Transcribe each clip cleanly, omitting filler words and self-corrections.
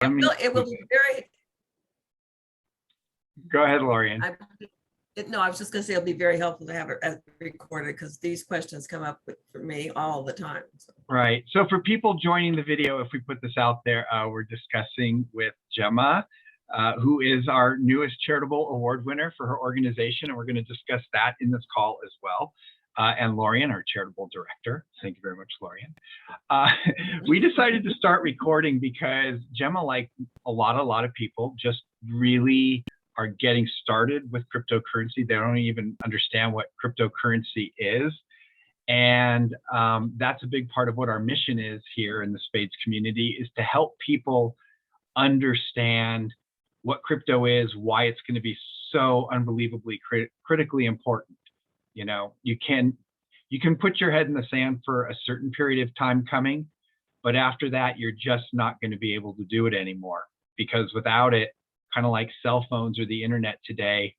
It will be very. Go ahead, Lorian. No, I was just going to say it'll be very helpful to have it recorded because these questions come up for me all the time. So. Right. So for people joining the video, if we put this out there, we're discussing with Gemma, who is our newest charitable award winner for her organization, and we're going to discuss that in this call as well. And Lorian, our charitable director. Thank you very much, Lorian. We decided to start recording because Gemma, like a lot of people, just really are getting started with cryptocurrency. They don't even understand what cryptocurrency is. And that's a big part of what our mission is here in the SPADES community, is to help people understand what crypto is, why it's going to be so unbelievably critically important. You know, you can put your head in the sand for a certain period of time coming, but after that, you're just not going to be able to do it anymore, because without it, kind of like cell phones or the internet today,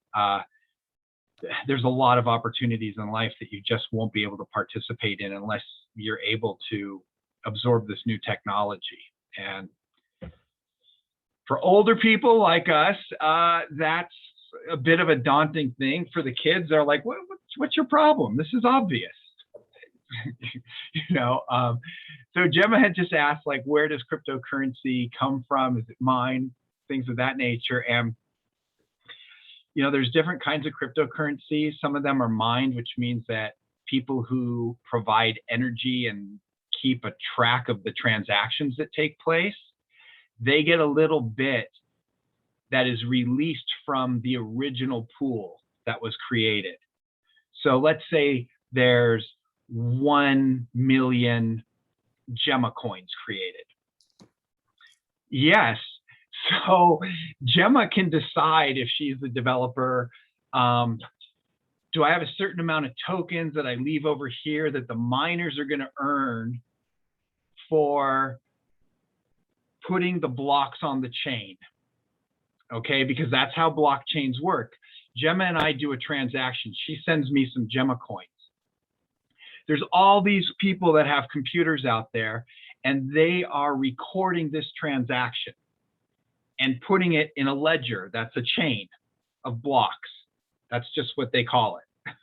there's a lot of opportunities in life that you just won't be able to participate in unless you're able to absorb this new technology. And for older people like us, that's a bit of a daunting thing. For the kids, they're like, what's your problem? This is obvious. You know, so Gemma had just asked, like, where does cryptocurrency come from? Is it mine? Things of that nature. And you know, there's different kinds of cryptocurrencies. Some of them are mined, which means that people who provide energy and keep a track of the transactions that take place, they get a little bit that is released from the original pool that was created. So let's say there's 1 million Gemma coins created. Yes. So Gemma can decide, if she's the developer, do I have a certain amount of tokens that I leave over here that the miners are going to earn for putting the blocks on the chain? Okay, because that's how blockchains work. Gemma and I do a transaction. She sends me some Gemma coins. There's all these people that have computers out there, and they are recording this transaction and putting it in a ledger. That's a chain of blocks. That's just what they call it.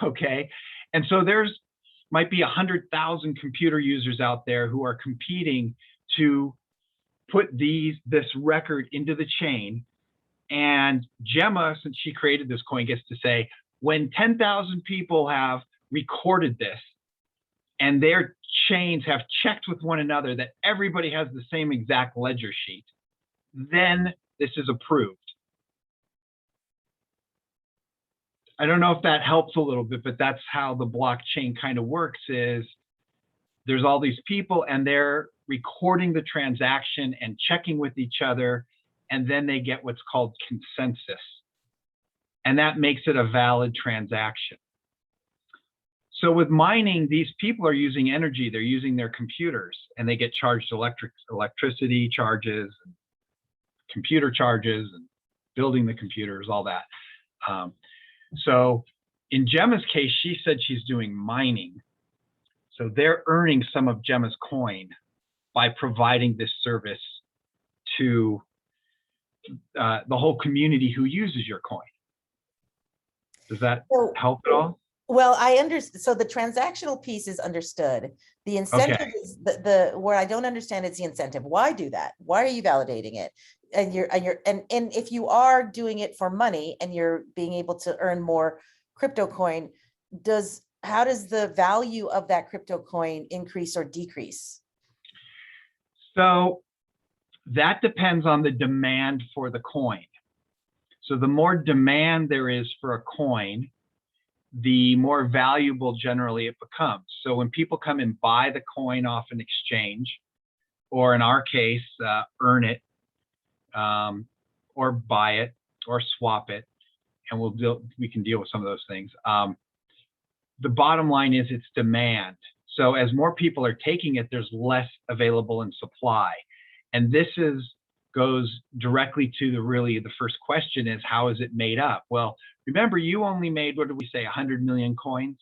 Okay. And so there's might be 100,000 computer users out there who are competing to put this record into the chain. And Gemma, since she created this coin, gets to say, when 10,000 people have recorded this and their chains have checked with one another that everybody has the same exact ledger sheet, then this is approved. I don't know if that helps a little bit, but that's how the blockchain kind of works. Is there's all these people and they're recording the transaction and checking with each other, and then they get what's called consensus. And that makes it a valid transaction. So with mining, these people are using energy, they're using their computers, and they get charged electricity charges, and computer charges, and building the computers, all that. So in Gemma's case, she said she's doing mining. So they're earning some of Gemma's coin by providing this service to the whole community who uses your coin. Does that help at all? Well, I understand. So the transactional piece is understood. The incentive is where I don't understand is the incentive. Why do that? Why are you validating it? And if you are doing it for money and you're being able to earn more crypto coin, how does the value of that crypto coin increase or decrease? So that depends on the demand for the coin. So the more demand there is for a coin, the more valuable generally it becomes. So when people come and buy the coin off an exchange, or in our case, earn it, or buy it, or swap it, and we can deal with some of those things. The bottom line is it's demand. So as more people are taking it, there's less available in supply. And this goes directly to the first question is, how is it made up? Well, remember, you only made, what did we say, 100 million coins?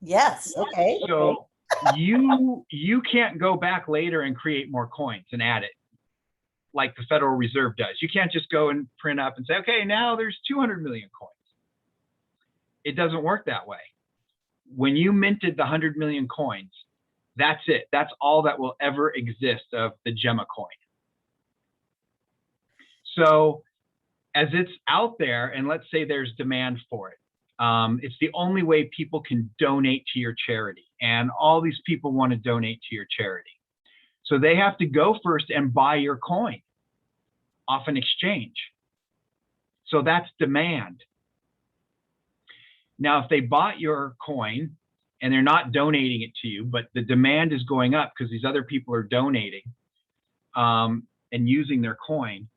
Yes, okay. So you can't go back later and create more coins and add it. like the Federal Reserve does. You can't just go and print up and say, okay, now there's 200 million coins. It doesn't work that way. When you minted the 100 million coins, that's it. That's all that will ever exist of the Gemma coin. So as it's out there, and let's say there's demand for it, it's the only way people can donate to your charity. And all these people want to donate to your charity. So they have to go first and buy your coin off an exchange. So that's demand. Now, if they bought your coin and they're not donating it to you, but the demand is going up because these other people are donating and using their coin,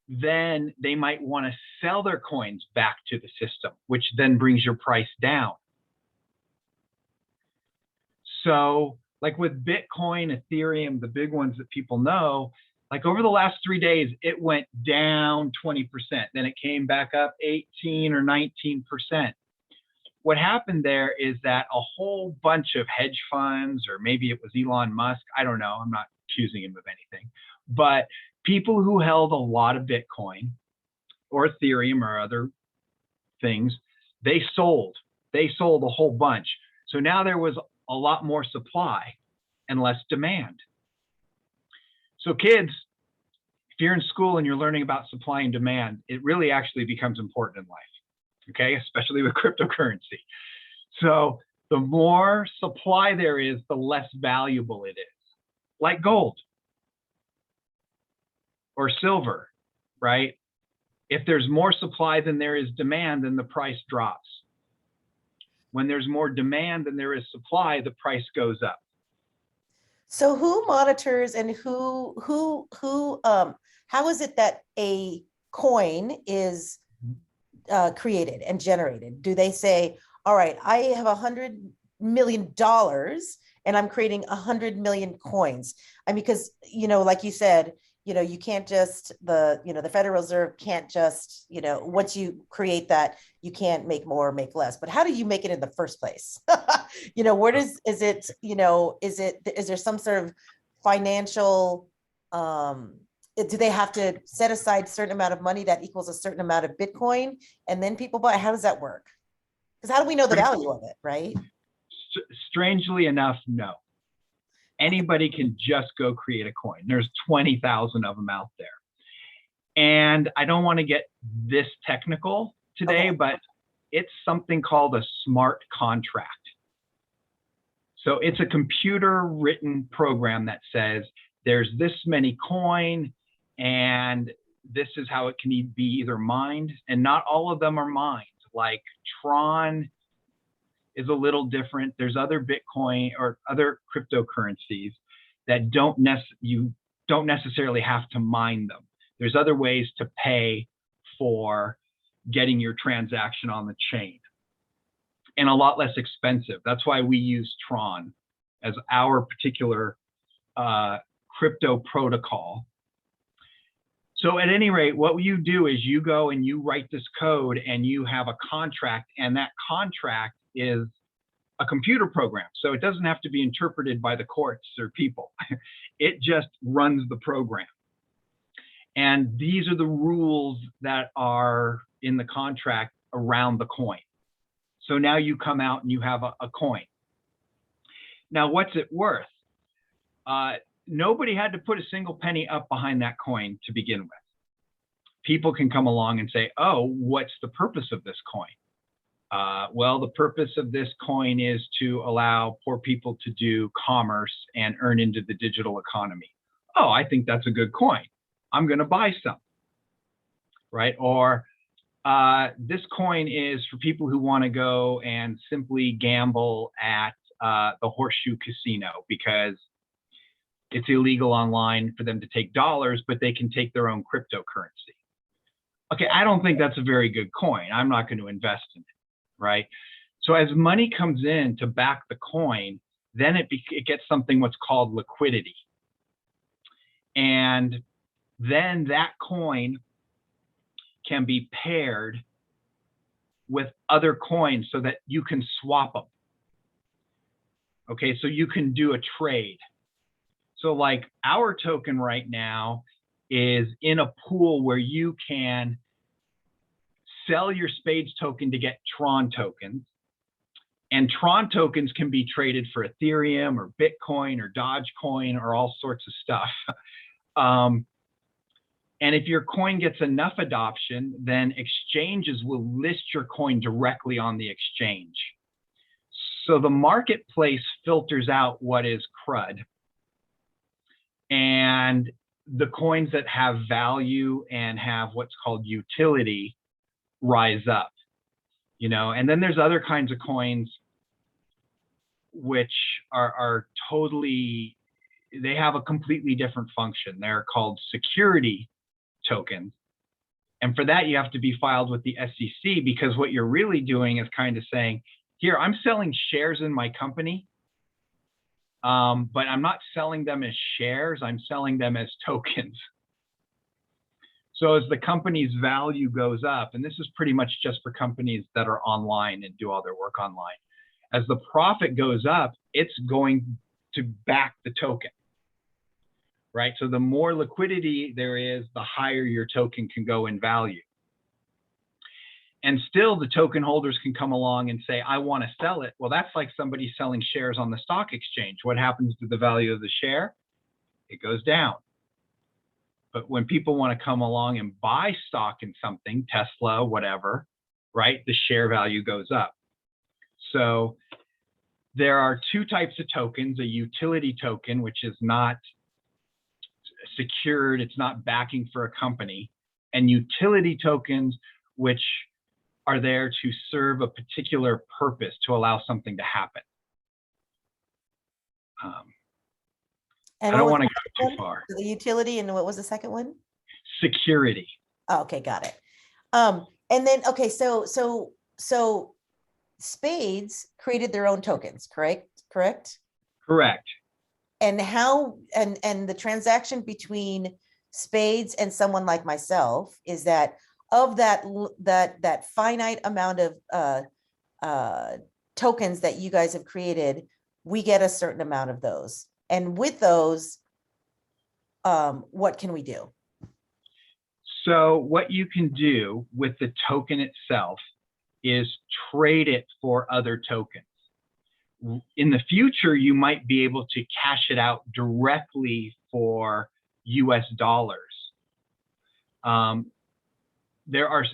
then they might want to sell their coins back to the system, which then brings your price down. So like with Bitcoin, Ethereum, the big ones that people know, like over the last 3 days, it went down 20%. Then it came back up 18 or 19%. What happened there is that a whole bunch of hedge funds, or maybe it was Elon Musk, I don't know, I'm not accusing him of anything, but people who held a lot of Bitcoin or Ethereum or other things, they sold a whole bunch. So now there was a lot more supply and less demand. So kids, if you're in school and you're learning about supply and demand, it really actually becomes important in life, okay? Especially with cryptocurrency. So the more supply there is, the less valuable it is, like gold or silver, right? If there's more supply than there is demand, then the price drops. When there's more demand than there is supply, the price goes up. So who monitors and how is it that a coin is created and generated? Do they say, all right, I have $100 million and I'm creating 100 million coins? I mean, because, you know, like you said, you know, you can't just, the Federal Reserve can't just, you know, once you create that, you can't make more or make less. But how do you make it in the first place? You know, where is it, you know, is there some sort of financial, do they have to set aside a certain amount of money that equals a certain amount of Bitcoin and then people buy? How does that work? Because how do we know the value of it, right? Strangely enough, no. Anybody can just go create a coin. There's 20,000 of them out there. And I don't want to get this technical today, but it's something called a smart contract. So it's a computer written program that says there's this many coin and this is how it can be either mined, and not all of them are mined. Like Tron is a little different. There's other Bitcoin or other cryptocurrencies that you don't necessarily have to mine them. There's other ways to pay for getting your transaction on the chain, and a lot less expensive. That's why we use Tron as our particular crypto protocol. So at any rate, what you do is you go and you write this code and you have a contract, and that contract is a computer program. So it doesn't have to be interpreted by the courts or people. It just runs the program. And these are the rules that are in the contract around the coin. So now you come out and you have a coin. Now, what's it worth? Nobody had to put a single penny up behind that coin to begin with. People can come along and say, oh, what's the purpose of this coin? Well, the purpose of this coin is to allow poor people to do commerce and earn into the digital economy. Oh, I think that's a good coin. I'm going to buy some, right? Or this coin is for people who want to go and simply gamble at the Horseshoe Casino because it's illegal online for them to take dollars, but they can take their own cryptocurrency. Okay, I don't think that's a very good coin. I'm not going to invest in it, right? So as money comes in to back the coin, then it gets something what's called liquidity. And then that coin can be paired with other coins so that you can swap them. Okay, so you can do a trade. So like our token right now is in a pool where you can sell your SPADES token to get Tron tokens. And Tron tokens can be traded for Ethereum or Bitcoin or Dogecoin or all sorts of stuff. And if your coin gets enough adoption, then exchanges will list your coin directly on the exchange. So the marketplace filters out what is crud. And the coins that have value and have what's called utility rise up, you know. And then there's other kinds of coins which are totally, they have a completely different function. They're called security tokens. And for that, you have to be filed with the SEC, because what you're really doing is kind of saying, here, I'm selling shares in my company, but I'm not selling them as shares, I'm selling them as tokens. So as the company's value goes up, and this is pretty much just for companies that are online and do all their work online, as the profit goes up, it's going to back the token, right? So the more liquidity there is, the higher your token can go in value. And still the token holders can come along and say, I want to sell it. Well, that's like somebody selling shares on the stock exchange. What happens to the value of the share? It goes down. But when people want to come along and buy stock in something, Tesla, whatever, right, the share value goes up. So there are two types of tokens: a utility token, which is not secured, it's not backing for a company, and utility tokens, which are there to serve a particular purpose, to allow something to happen. I don't want to go too far. The utility, and what was the second one? Security. Oh, okay, got it. And then, okay, so SPADES created their own tokens, correct? Correct. And how, and the transaction between SPADES and someone like myself is that of that finite amount of tokens that you guys have created, we get a certain amount of those. And with those, what can we do? So what you can do with the token itself is trade it for other tokens. In the future, you might be able to cash it out directly for US dollars.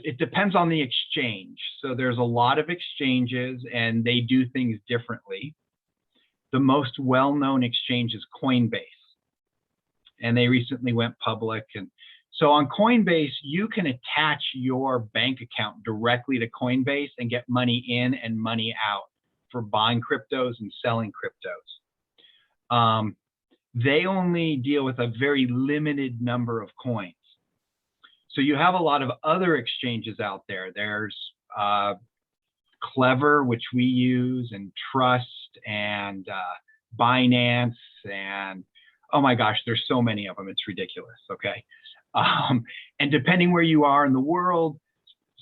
It depends on the exchange. So there's a lot of exchanges and they do things differently. The most well-known exchange is Coinbase, and they recently went public. And so on Coinbase, you can attach your bank account directly to Coinbase and get money in and money out for buying cryptos and selling cryptos. They only deal with a very limited number of coins. So you have a lot of other exchanges out there. There's Clever, which we use, and Trust, and Binance, and oh my gosh, there's so many of them, it's ridiculous, okay? And depending where you are in the world,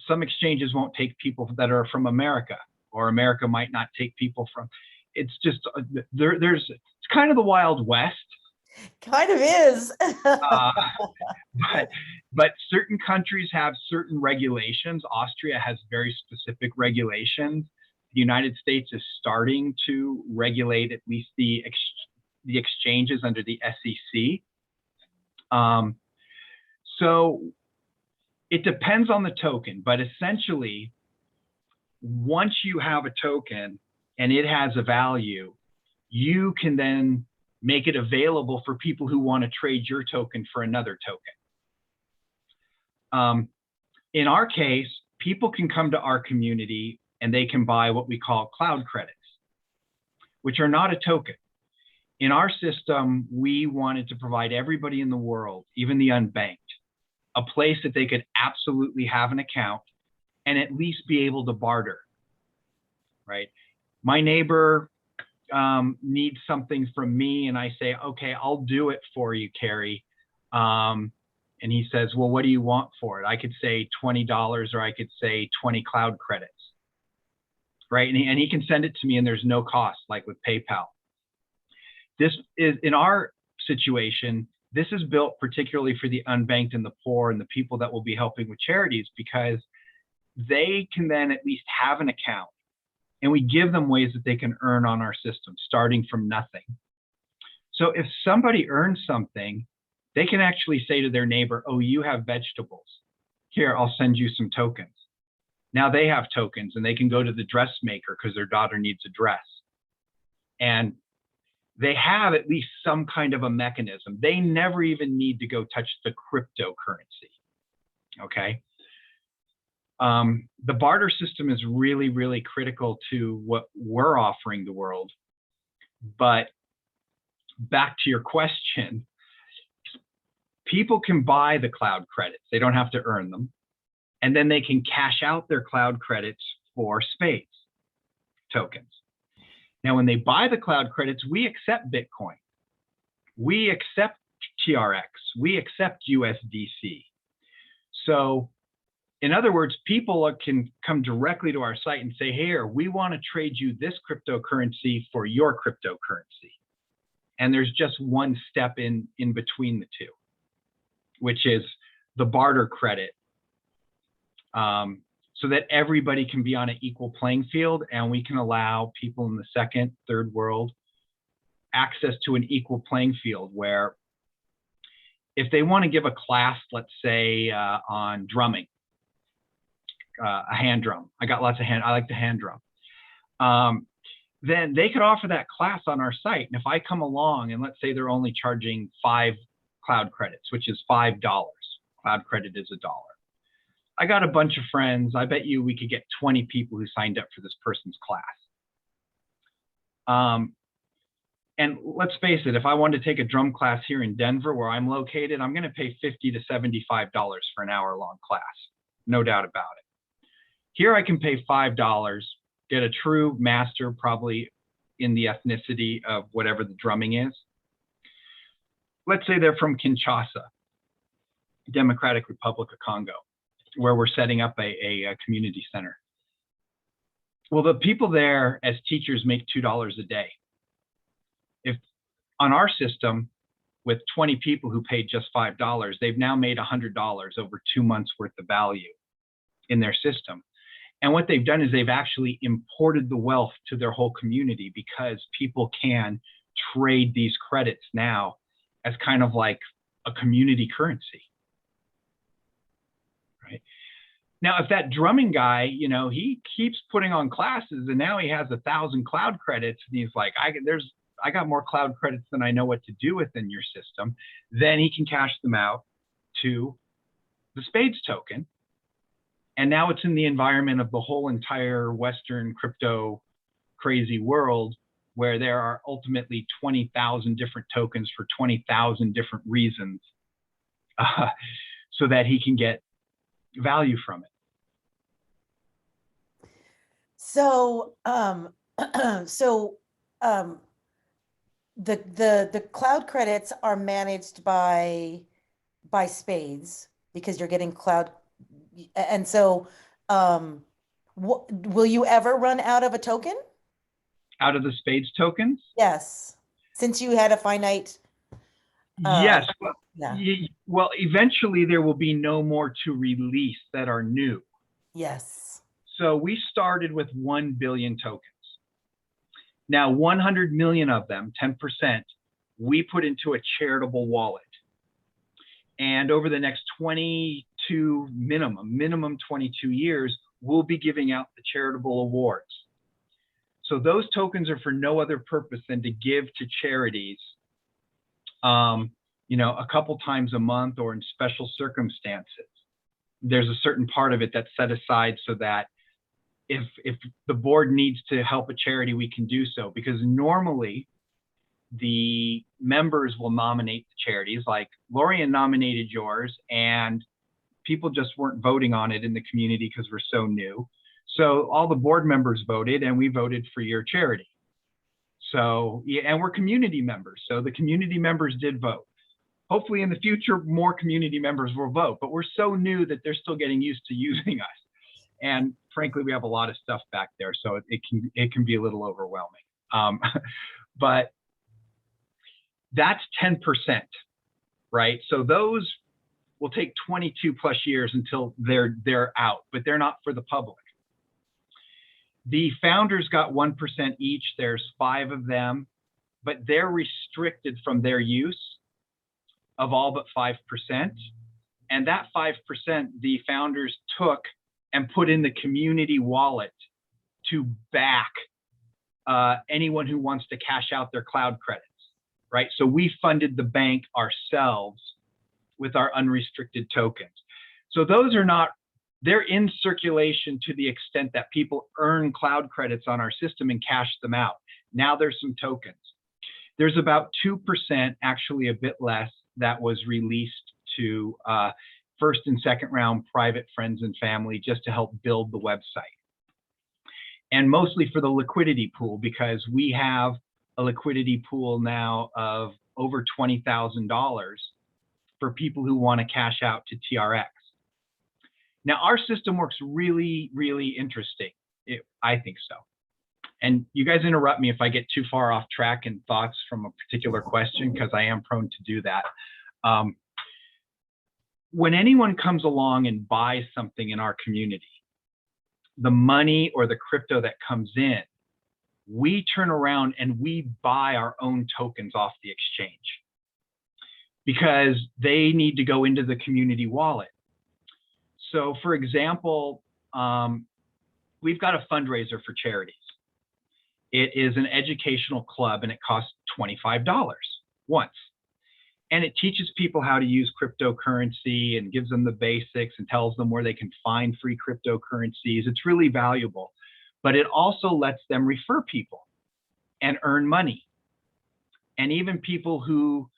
some exchanges won't take people that are from America, or America might not take people from, it's just, it's kind of the Wild West. Kind of is. But certain countries have certain regulations. Austria has very specific regulations. The United States is starting to regulate at least the exchanges under the SEC. So it depends on the token, but essentially, once you have a token and it has a value, you can then make it available for people who want to trade your token for another token. In our case, people can come to our community and they can buy what we call cloud credits, which are not a token. In our system, we wanted to provide everybody in the world, even the unbanked, a place that they could absolutely have an account and at least be able to barter, right? My neighbor needs something from me and I say, okay, I'll do it for you, Carrie. And he says, well, what do you want for it? I could say $20 or I could say 20 cloud credits, right? And he can send it to me and there's no cost, like with PayPal. This is, in our situation, This is built particularly for the unbanked and the poor and the people that will be helping with charities, because they can then at least have an account, and we give them ways that they can earn on our system starting from nothing. So if somebody earns something, they can actually say to their neighbor, oh, you have vegetables. Here, I'll send you some tokens. Now they have tokens, and they can go to the dressmaker because their daughter needs a dress. And they have at least some kind of a mechanism. They never even need to go touch the cryptocurrency, okay? The barter system is really, really critical to what we're offering the world. But back to your question, people can buy the cloud credits. They don't have to earn them. And then they can cash out their cloud credits for SPADES tokens. Now, when they buy the cloud credits, we accept Bitcoin. We accept TRX. We accept USDC. So in other words, people can come directly to our site and say, here, we want to trade you this cryptocurrency for your cryptocurrency. And there's just one step in between the two, which is the barter credit, so that everybody can be on an equal playing field, and we can allow people in the second, third world access to an equal playing field, where if they want to give a class, let's say on drumming, a hand drum. I like the hand drum. Then they could offer that class on our site. And if I come along and let's say they're only charging 5 cloud credits, which is $5. Cloud credit is $1. I got a bunch of friends. I bet you we could get 20 people who signed up for this person's class. And let's face it, if I wanted to take a drum class here in Denver, where I'm located, I'm going to pay $50 to $75 for an hour-long class. No doubt about it. Here I can pay $5, get a true master, probably in the ethnicity of whatever the drumming is. Let's say they're from Kinshasa, Democratic Republic of Congo, where we're setting up a community center. Well, the people there as teachers make $2 a day. If on our system, with 20 people who paid just $5, they've now made $100 over 2 months worth of value in their system. And what they've done is they've actually imported the wealth to their whole community, because people can trade these credits now as kind of like a community currency. Right? Now, if that drumming guy, you know, he keeps putting on classes and now he has 1,000 cloud credits and he's like, I got more cloud credits than I know what to do with in your system, then he can cash them out to the SPADES token. And now it's in the environment of the whole entire Western crypto crazy world, where there are ultimately 20,000 different tokens for 20,000 different reasons, so that he can get value from it. So, the cloud credits are managed by SPADES, because you're getting cloud. And so, will you ever run out of a token? Out of the SPADES tokens? Yes, since you had a finite. Yes. Well, yeah. Well, eventually there will be no more to release that are new. Yes. So we started with 1 billion tokens. Now, 100 million of them, 10%, we put into a charitable wallet. And over the next minimum 22 years, we'll be giving out the charitable awards. So those tokens are for no other purpose than to give to charities, you know, a couple times a month or in special circumstances. There's a certain part of it that's set aside so that if the board needs to help a charity, we can do so, because normally the members will nominate the charities. Like Lorian nominated yours, and people just weren't voting on it in the community because we're so new. So all the board members voted, and we voted for your charity. So, yeah, and we're community members. So the community members did vote. Hopefully in the future, more community members will vote, but we're so new that they're still getting used to using us. And frankly, we have a lot of stuff back there, so it can be a little overwhelming. But that's 10%. right? So those will take 22 plus years until they're out, but they're not for the public. The founders got 1% each. There's 5 of them, but they're restricted from their use of all but 5%. And that 5% the founders took and put in the community wallet to back anyone who wants to cash out their cloud credits, right? So we funded the bank ourselves with our unrestricted tokens. So those are not, they're in circulation to the extent that people earn cloud credits on our system and cash them out. Now there's some tokens. There's about 2%, actually a bit less, that was released to first and second round private friends and family just to help build the website. And mostly for the liquidity pool, because we have a liquidity pool now of over $20,000 for people who want to cash out to TRX. Now, our system works really, really interesting. I think so. And you guys interrupt me if I get too far off track in thoughts from a particular question, because I am prone to do that. When anyone comes along and buys something in our community, the money or the crypto that comes in, we turn around and we buy our own tokens off the exchange because they need to go into the community wallet. So for example, we've got a fundraiser for Charities. It is an educational club and it costs $25 once. And it teaches people how to use cryptocurrency and gives them the basics and tells them where they can find free cryptocurrencies. It's really valuable, but it also lets them refer people and earn money. And even people who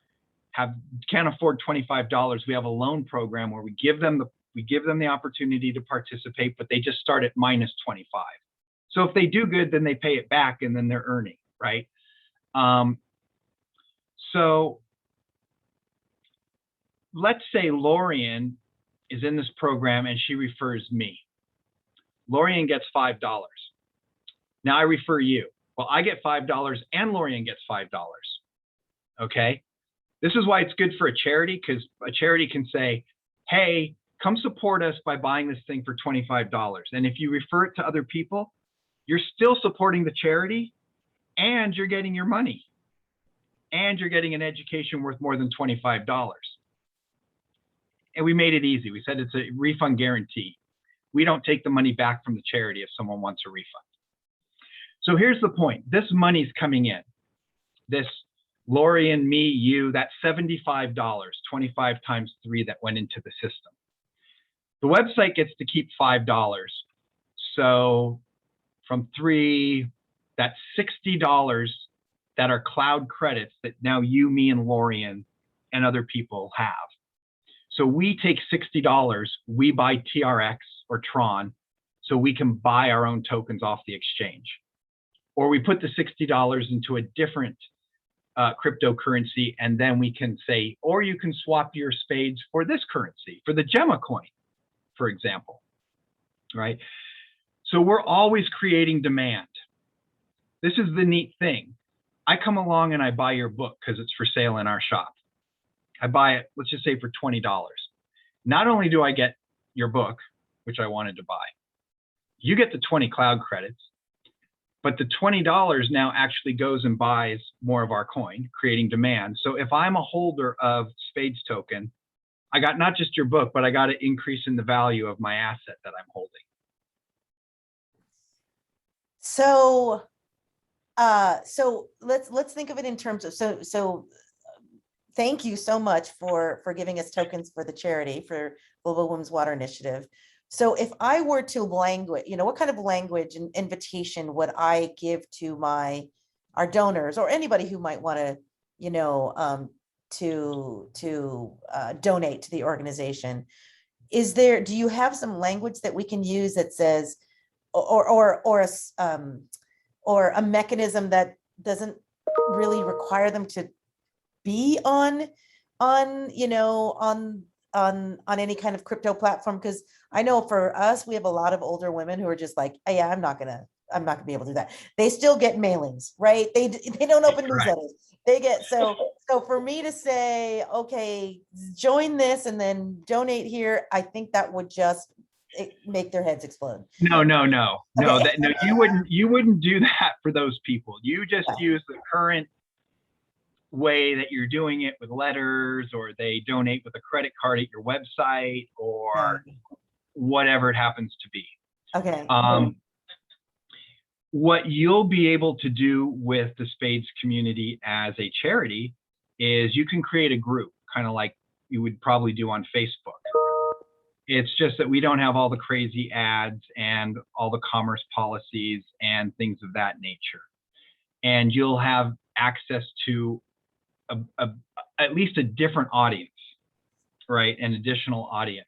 can't afford $25, we have a loan program where we give them the opportunity to participate, but they just start at -25. So if they do good, then they pay it back and then they're earning, right? So let's say Lorian is in this program and she refers me. Lorian gets $5. Now I refer you. Well, I get $5 and Lorian gets $5. Okay. This is why it's good for a charity, because a charity can say, hey, come support us by buying this thing for $25. And if you refer it to other people, you're still supporting the charity and you're getting your money and you're getting an education worth more than $25. And we made it easy. We said it's a refund guarantee. We don't take the money back from the charity if someone wants a refund. So here's the point. This money's coming in. This Lorian, me, you, that's $75, 25 times 3 that went into the system. The website gets to keep $5. So from 3, that's $60 that are cloud credits that now you, me, and Lorian and other people have. So we take $60, we buy TRX or Tron, so we can buy our own tokens off the exchange. Or we put the $60 into a different cryptocurrency, and then we can say, or you can swap your SPADES for this currency, for the Gemma coin, for example, right? So we're always creating demand. This is the neat thing. I come along and I buy your book because it's for sale in our shop. I buy it, let's just say for $20. Not only do I get your book, which I wanted to buy, you get the 20 cloud credits, but the $20 now actually goes and buys more of our coin, creating demand. So if I'm a holder of SPADES token, I got not just your book, but I got an increase in the value of my asset that I'm holding. So, so let's think of it in terms of, so thank you so much for giving us tokens for the charity, for Global Women's Water Initiative. So if I were to language, what kind of language and invitation would I give to our donors or anybody who might want to, donate to the organization? Do you have some language that we can use that says, or a mechanism that doesn't really require them to be on any kind of crypto platform? Because I know for us, we have a lot of older women who are just like, oh, yeah, I'm not gonna I'm not gonna be able to do that. They still get mailings, right? They don't open Correct. newsletters. They get, so for me to say, okay, join this and then donate here, I think that would just make their heads explode. No, Okay. you wouldn't do that for those people. You just Okay. use the current way that you're doing it with letters, or they donate with a credit card at your website, or whatever it happens to be. Okay. What you'll be able to do with the SPADES community as a charity is you can create a group, kind of like you would probably do on Facebook. It's just that we don't have all the crazy ads and all the commerce policies and things of that nature. And you'll have access to at least a different audience, right? An additional audience.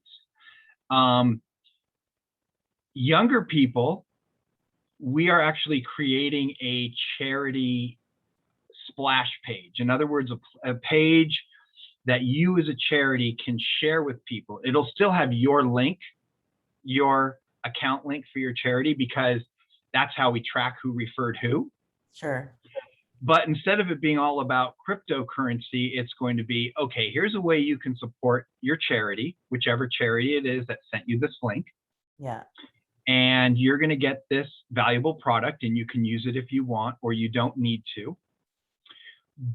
Younger people, we are actually creating a charity splash page. In other words, a page that you as a charity can share with people. It'll still have your link, your account link for your charity, because that's how we track who referred who. Sure. But instead of it being all about cryptocurrency, it's going to be, okay, here's a way you can support your charity, whichever charity it is that sent you this link. Yeah. And you're going to get this valuable product, and you can use it if you want, or you don't need to.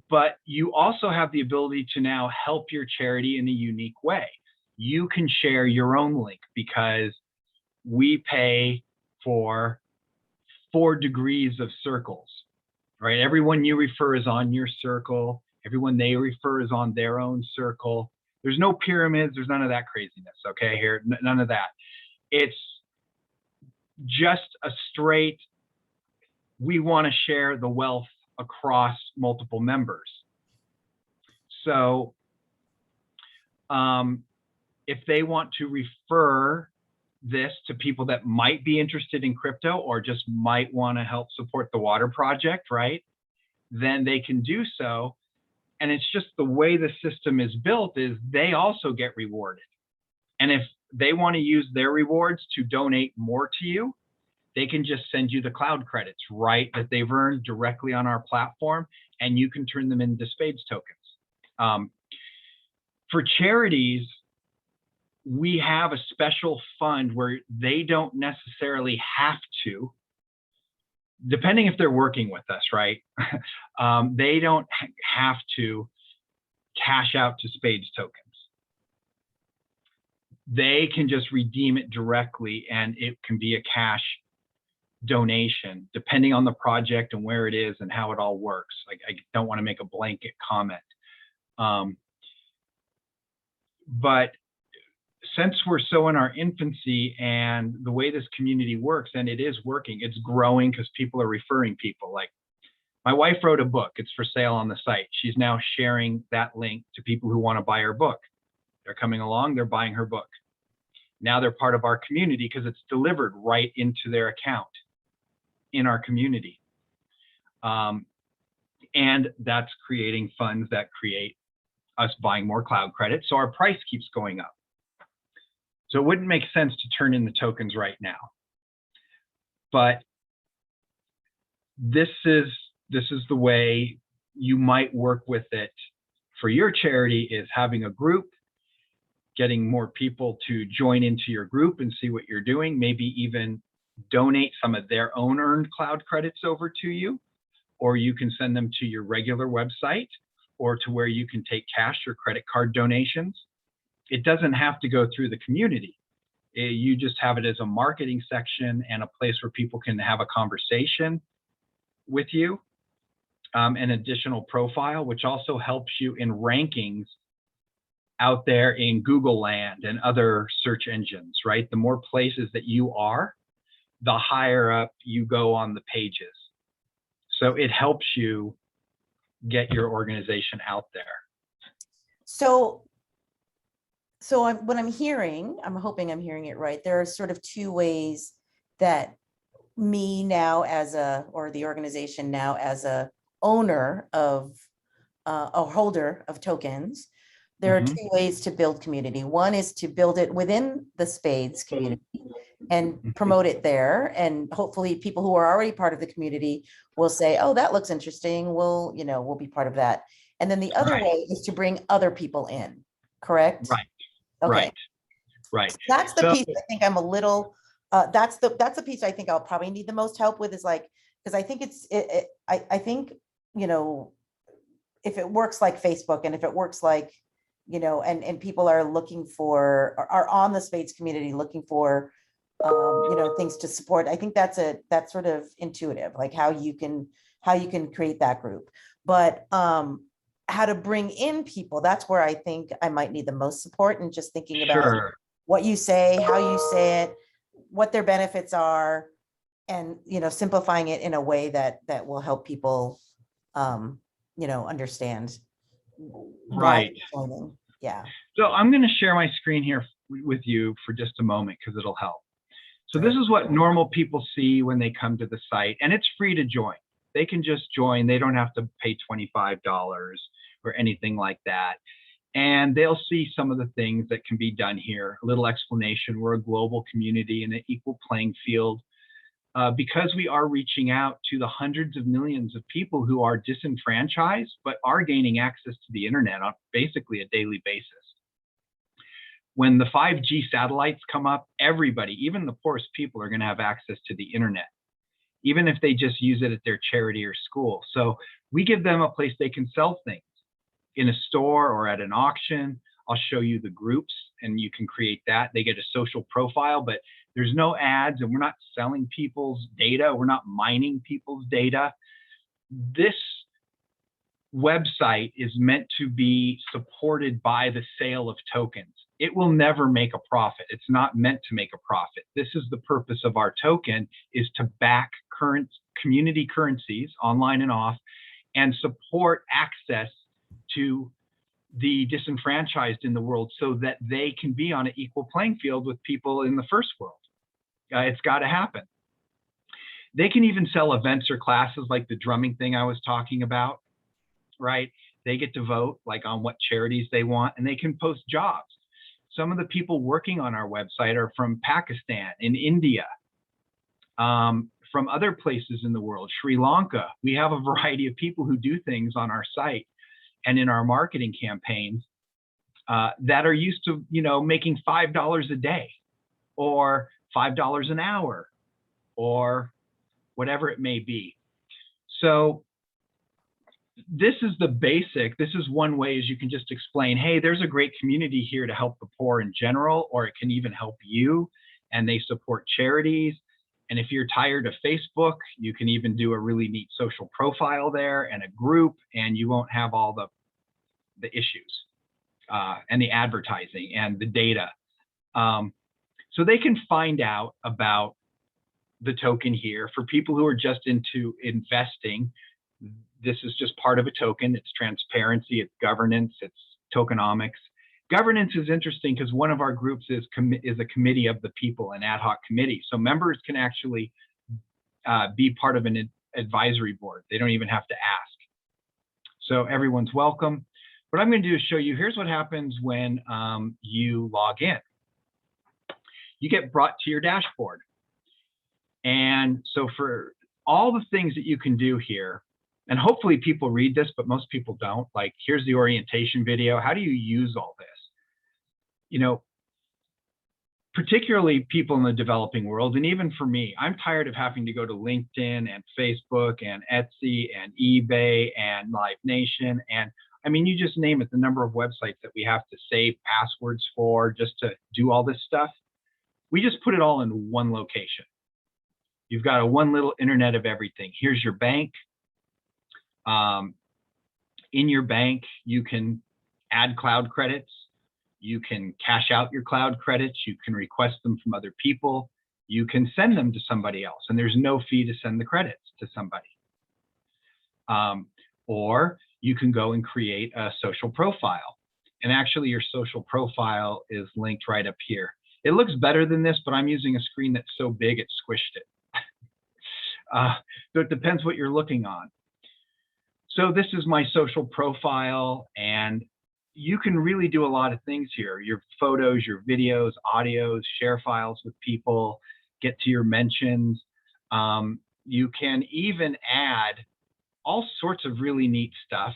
But you also have the ability to now help your charity in a unique way. You can share your own link, because we pay for 4 degrees of circles, right? Everyone you refer is on your circle. Everyone they refer is on their own circle. There's no pyramids. There's none of that craziness, okay? Here, none of that. It's just a straight, we want to share the wealth across multiple members. So if they want to refer this to people that might be interested in crypto, or just might want to help support the water project, right? Then they can do so. And it's just the way the system is built is they also get rewarded. And if they want to use their rewards to donate more to you, they can just send you the cloud credits, right, that they've earned directly on our platform, and you can turn them into SPADES tokens. For charities, we have a special fund where they don't necessarily have to, depending if they're working with us, right? They don't have to cash out to SPADES tokens. They can just redeem it directly, and it can be a cash donation, depending on the project and where it is and how it all works. Like, I don't want to make a blanket comment. But since we're so in our infancy, and the way this community works, and it is working, it's growing because people are referring people. Like, my wife wrote a book, it's for sale on the site. She's now sharing that link to people who want to buy her book. They're coming along, they're buying her book. Now they're part of our community because it's delivered right into their account in our community. And that's creating funds that create us buying more cloud credits. So our price keeps going up. So it wouldn't make sense to turn in the tokens right now. But this is the way you might work with it for your charity, is having a group, getting more people to join into your group and see what you're doing, maybe even donate some of their own earned cloud credits over to you, or you can send them to your regular website, or to where you can take cash or credit card donations. It doesn't have to go through the community. You just have it as a marketing section and a place where people can have a conversation with you, an additional profile, which also helps you in rankings out there in Google land and other search engines, right? The more places that you are, the higher up you go on the pages. So it helps you get your organization out there. So what I'm hearing, I'm hoping I'm hearing it right, there are sort of 2 ways that me now as or the organization now as a owner of, a holder of tokens, there are 2 ways to build community. One is to build it within the SPADES community, and promote it there. And hopefully people who are already part of the community will say, oh, that looks interesting. We'll be part of that. And then the other Right. way is to bring other people in, correct? Right. Okay. Right. That's the So- piece I think I'm a little, that's the piece I think I'll probably need the most help with, is like, because I think I think, if it works like Facebook, and if it works like, and people are looking for, are on the SPADES community looking for, things to support. I think that's sort of intuitive, like how you can create that group. But how to bring in people, that's where I think I might need the most support, and just thinking about Sure. what you say, how you say it, what their benefits are, and simplifying it in a way that will help people understand why Right. they're joining. Yeah. So I'm going to share my screen here with you for just a moment, because it'll help. So this is what normal people see when they come to the site, and it's free to join. They can just join. They don't have to pay $25 or anything like that. And they'll see some of the things that can be done here. A little explanation: we're a global community in an equal playing field. Because we are reaching out to the hundreds of millions of people who are disenfranchised, but are gaining access to the internet on basically a daily basis. When the 5G satellites come up, everybody, even the poorest people, are going to have access to the internet, even if they just use it at their charity or school. So we give them a place they can sell things in a store or at an auction. I'll show you the groups, and you can create that. They get a social profile, but there's no ads, and we're not selling people's data. We're not mining people's data. This website is meant to be supported by the sale of tokens. It will never make a profit. It's not meant to make a profit. This is the purpose of our token, is to back current community currencies, online and off, and support access to the disenfranchised in the world, so that they can be on an equal playing field with people in the first world. It's got to happen. They can even sell events or classes, like the drumming thing I was talking about, right? They get to vote like on what charities they want, and they can post jobs. Some of the people working on our website are from Pakistan and India, from other places in the world, Sri Lanka. We have a variety of people who do things on our site and in our marketing campaigns that are used to, making $5 a day or $5 an hour or whatever it may be. So this is the basic. This is one way, is you can just explain, hey, there's a great community here to help the poor in general, or it can even help you, and they support charities. And if you're tired of Facebook, you can even do a really neat social profile there and a group, and you won't have all the issues and the advertising and the data. So they can find out about the token here. For people who are just into investing, this is just part of a token. It's transparency, it's governance, it's tokenomics. Governance is interesting because one of our groups is a committee of the people, an ad hoc committee. So members can actually be part of an advisory board. They don't even have to ask. So everyone's welcome. What I'm going to do is show you, here's what happens when you log in. You get brought to your dashboard. And so for all the things that you can do here, and hopefully people read this, but most people don't, like, here's the orientation video. How do you use all this? Particularly people in the developing world, and even for me, I'm tired of having to go to LinkedIn and Facebook and Etsy and eBay and Live Nation. And I mean, you just name it, the number of websites that we have to save passwords for just to do all this stuff. We just put it all in one location. You've got one little internet of everything. Here's your bank. In your bank, you can add cloud credits. You can cash out your cloud credits. You can request them from other people. You can send them to somebody else, and there's no fee to send the credits to somebody. Or you can go and create a social profile. And actually, your social profile is linked right up here. It looks better than this, but I'm using a screen that's so big it squished it. So it depends what you're looking on. So this is my social profile, and you can really do a lot of things here. Your photos, your videos, audios, share files with people. get to your mentions. You can even add all sorts of really neat stuff.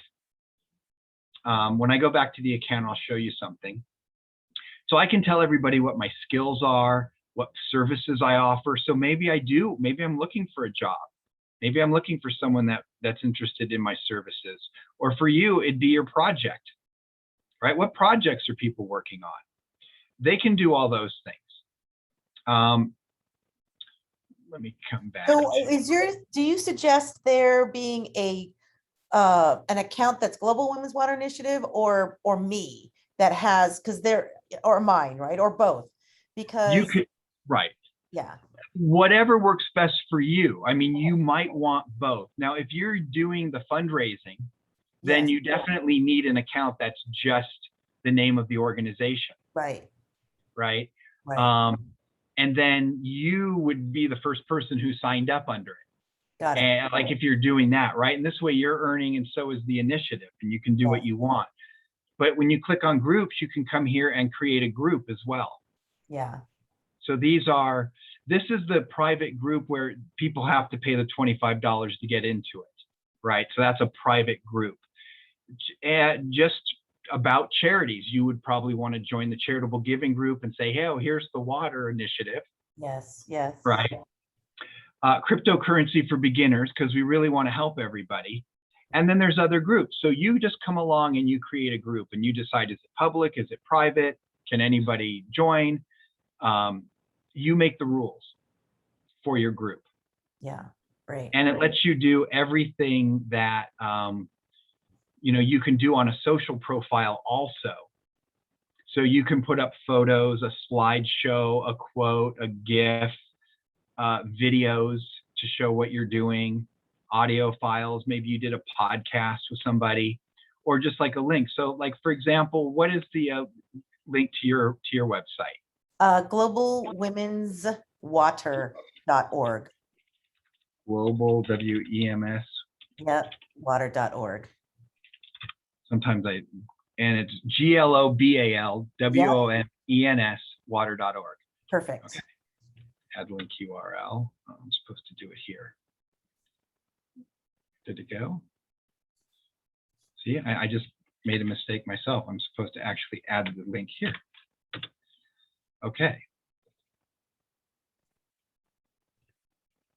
When I go back to the account, I'll show you something. So I can tell everybody what my skills are, what services I offer. So maybe I'm looking for a job. Maybe I'm looking for someone that's interested in my services. Or for you, it'd be your project, right? What projects are people working on? They can do all those things. Let me come back. So do you suggest there being an account that's Global Women's Water Initiative or me that has, or mine, right? Or both? Because you could, right. Yeah. Whatever works best for you. I mean, you might want both. Now, if you're doing the fundraising, then Yes. you definitely need an account that's just the name of the organization. Right. Right. Right. And then you would be the first person who signed up under it. Got it. And like if you're doing that, right? And this way you're earning and so is the initiative and you can do what you want. But when you click on groups, you can come here and create a group as well. Yeah. So this is the private group where people have to pay the $25 to get into it, right? So that's a private group. And just about charities, you would probably want to join the charitable giving group and say, hey, oh, here's the water initiative. Yes. Yes. Right. Cryptocurrency for beginners, because we really want to help everybody. And then there's other groups. So you just come along and you create a group and you decide, is it public? Is it private? Can anybody join? You make the rules for your group. Yeah. Great. And it lets you do everything that you can do on a social profile also. So you can put up photos, a slideshow, a quote, a GIF, videos to show what you're doing, audio files. Maybe you did a podcast with somebody, or just like a link. So like, for example, what is the link to your website? globalwomenswater.org. Global, WEMS. Yep, water.org. Sometimes and it's GLOBALWOMENS water.org. Perfect. Okay. Add link URL. I'm supposed to do it here. Did it go? See, I just made a mistake myself. I'm supposed to actually add the link here. Okay.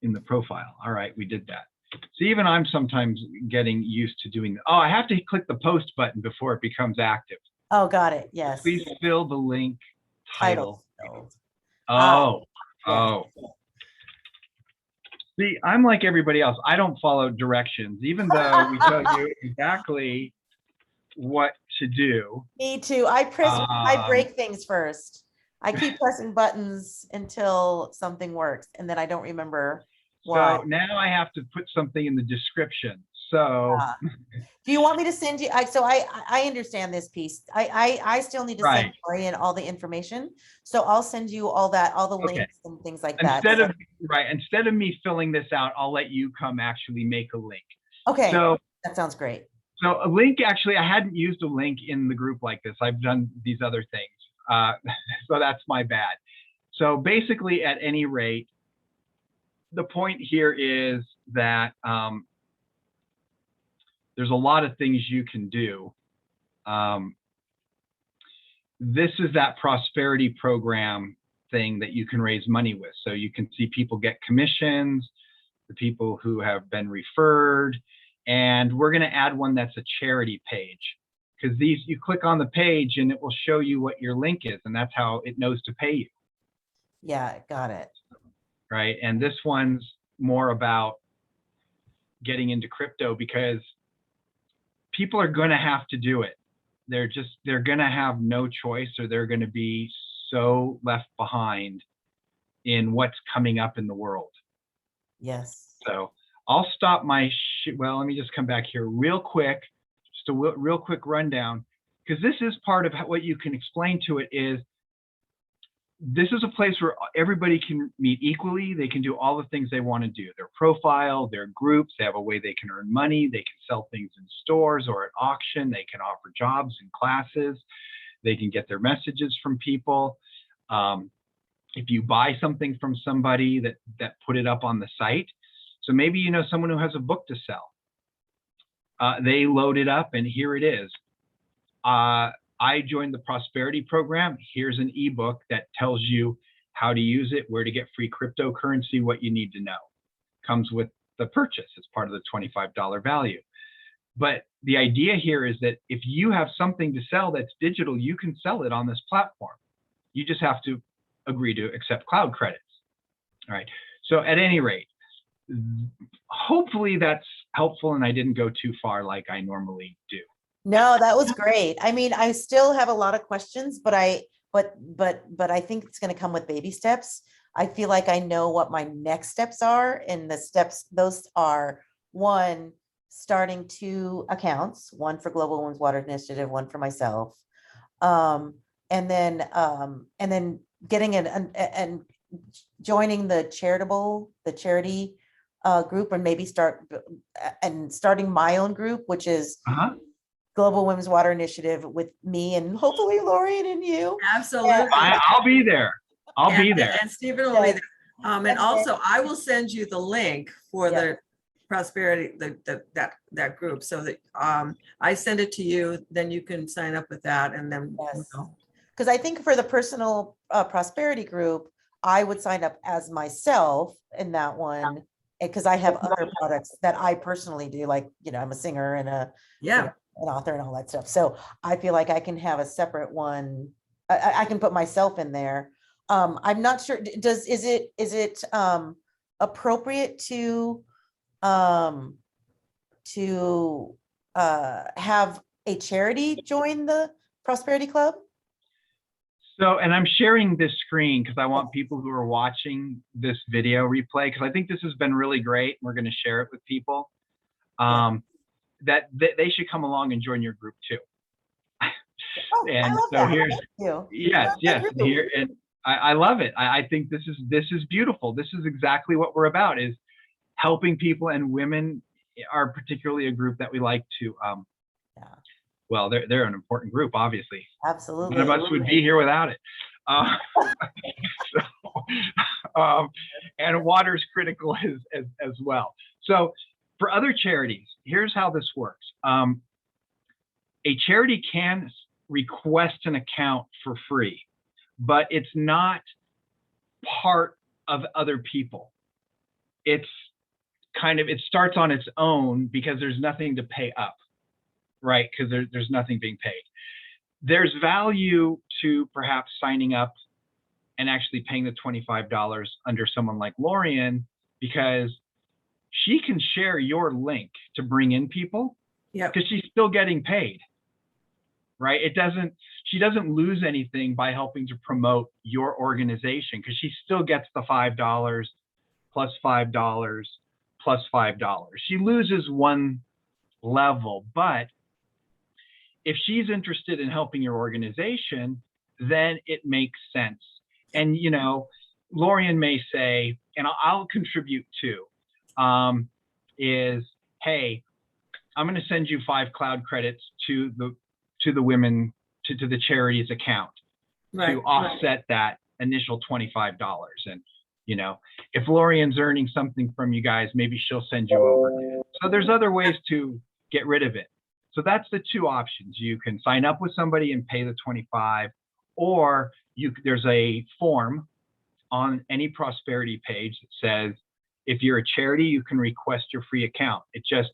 In the profile. All right, we did that. So even I'm sometimes getting used to doing that. Oh, I have to click the post button before it becomes active. Oh, got it. Yes. Please fill the link title. Oh. Oh. See, I'm like everybody else. I don't follow directions, even though we tell you exactly what to do. Me too. I break things first. I keep pressing buttons until something works, and then I don't remember why. So now I have to put something in the description. So do you want me to send you? I understand this piece. I still need to send Marian all the information. So I'll send you all the links and things like that. Instead of me filling this out, I'll let you come actually make a link. Okay. So that sounds great. So a link, actually, I hadn't used a link in the group like this. I've done these other things. So that's my bad. So basically, at any rate, the point here is that there's a lot of things you can do. This is that prosperity program thing that you can raise money with. So you can see people get commissions, the people who have been referred, and we're going to add one that's a charity page, because you click on the page and it will show you what your link is, and that's how it knows to pay you. Yeah, got it. Right. And this one's more about getting into crypto, because people are going to have to do it. They're going to have no choice, or they're going to be so left behind in what's coming up in the world. Yes. So I'll stop well, let me just come back here real quick, just a real quick rundown, because this is part of what you can explain to it is, this is a place where everybody can meet equally. They can do all the things they want to do. Their profile, their groups, they have a way they can earn money. They can sell things in stores or at auction. They can offer jobs and classes. They can get their messages from people. if you buy something from somebody that put it up on the site. So maybe you know someone who has a book to sell. They load it up and here it is. I joined the Prosperity Program. Here's an ebook that tells you how to use it, where to get free cryptocurrency, what you need to know. Comes with the purchase as part of the $25 value. But the idea here is that if you have something to sell that's digital, you can sell it on this platform. You just have to agree to accept cloud credits. All right. So at any rate, hopefully that's helpful and I didn't go too far like I normally do. No, that was great. I mean, I still have a lot of questions, but I think it's going to come with baby steps. I feel like I know what my next steps are, and the steps, those are: one, starting 2 accounts, one for Global Women's Water Initiative, one for myself. And then getting and joining the charity group, and maybe starting my own group, which is Global Women's Water Initiative, with me and hopefully Lorian and you. Absolutely. I'll be there. I'll be there. And Stephen will be there. And also I will send you the link for the Prosperity, that group, so that I send it to you, then you can sign up with that, and then because I think for the personal prosperity group, I would sign up as myself in that one, because I have other products that I personally do, like, you know, I'm a singer and an author and all that stuff. So I feel like I can have a separate one. I can put myself in there. I'm not sure. Is it appropriate to have a charity join the Prosperity Club? So, and I'm sharing this screen because I want people who are watching this video replay, because I think this has been really great. We're going to share it with people. That they should come along and join your group too. And so here's, yes, here, and I love it. I think this is beautiful. This is exactly what we're about, is helping people, and women are particularly a group that we like to, well, they're an important group, obviously. Absolutely. None of us would be here without it. And water is critical as well. So for other charities, here's how this works. A charity can request an account for free, but it's not part of other people. It's kind of, it starts on its own because there's nothing to pay up, right? Because there's nothing being paid. There's value to perhaps signing up and actually paying the $25 under someone like Lorian, because she can share your link to bring in people, because she's still getting paid, right? She doesn't lose anything by helping to promote your organization, because she still gets the $5 plus $5 plus $5. She loses one level, but if she's interested in helping your organization, then it makes sense. And, you know, Lorian may say, and I'll contribute too, is, hey, I'm going to send you 5 cloud credits to the women, to the charities account, to offset that initial $25. And, you know, if Lorian's earning something from you guys, maybe she'll send you over. So there's other ways to get rid of it. So that's the 2 options. You can sign up with somebody and pay the $25, or there's a form on any prosperity page that says, if you're a charity, you can request your free account. It just,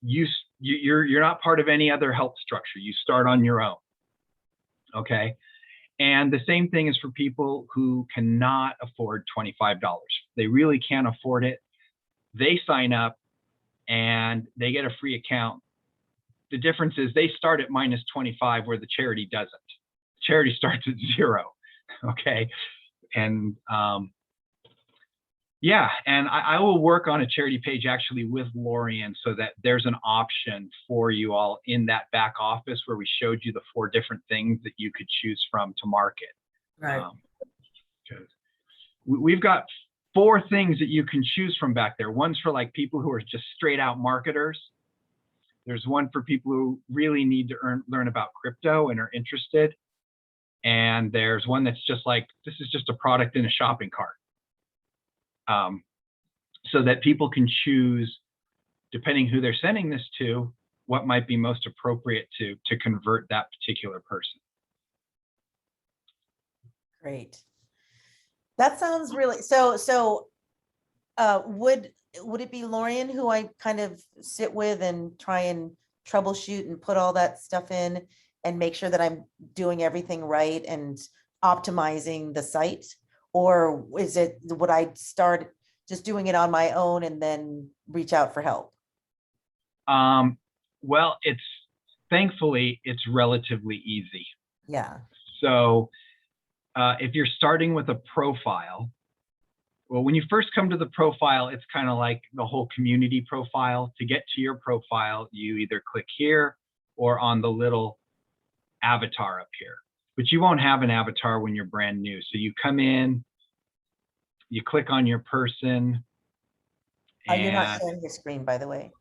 you're not part of any other health structure. You start on your own, okay? And the same thing is for people who cannot afford $25. They really can't afford it. They sign up and they get a free account. The difference is they start at minus 25, where the charity doesn't. The charity starts at 0, okay? And yeah, and I will work on a charity page actually with Lorian, so that there's an option for you all in that back office where we showed you the 4 different things that you could choose from to market. Right. We've got 4 things that you can choose from back there. One's for like people who are just straight out marketers. There's one for people who really need to learn about crypto and are interested. And there's one that's just like, this is just a product in a shopping cart. So that people can choose, depending who they're sending this to, what might be most appropriate to convert that particular person. Great. That sounds really, would it be Lorian who I kind of sit with and try and troubleshoot and put all that stuff in and make sure that I'm doing everything right and optimizing the site? Or would I start just doing it on my own and then reach out for help? Well, thankfully, it's relatively easy. Yeah. So if you're starting with a profile, well, when you first come to the profile, it's kind of like the whole community profile. To get to your profile, you either click here or on the little avatar up here. But you won't have an avatar when you're brand new. So you come in, you click on your person. You're not sharing your screen, by the way.